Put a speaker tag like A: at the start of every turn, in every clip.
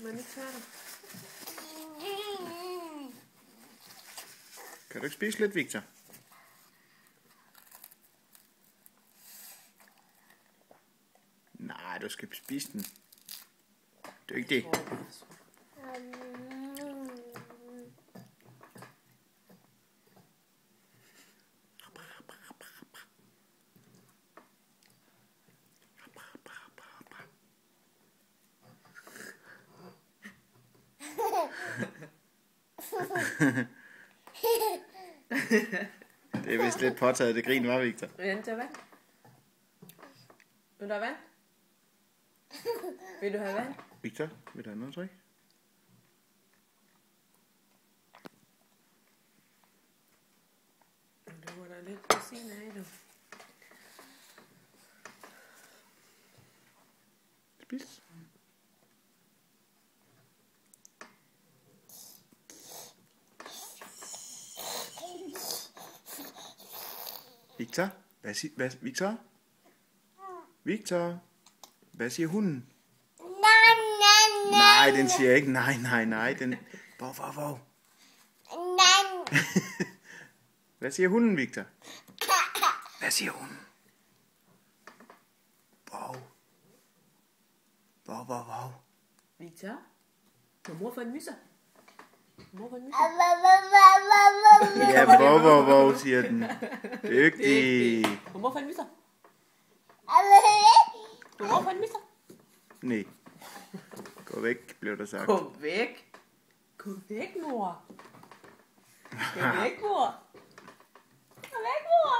A: man ikke færdig.
B: Kan du ikke spise lidt, Victor? Nej, du skal spise den. Det er ikke det. Det er vist lidt påtaget, det grin, var, Victor?
A: Vil du have vand? Vil du have vand? Vil du have vand?
B: Victor, vil du have noget tryk?
A: Du var da lidt på siden af det.
B: Spis. Victor? Victor? Victor? Hvad siger hunden? Nej, den siger ikke nej. Den... Hvor? Hvad siger hunden, Victor? Hvad siger hunden? Wow.
A: Victor? Må mor få en myser?
B: Ja, wow, siger den. Dygtig.
A: Må mor få en myser? Må mor få en myser?
B: Nej. Gå væk, blev der sagt.
A: Gå væk. Gå væk, mor. Gå væk, mor. Gå væk, mor.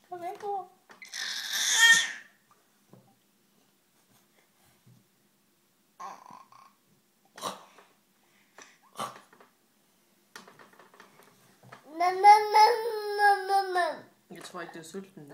A: Gå væk, mor. Jeg tror ikke, det er sulten.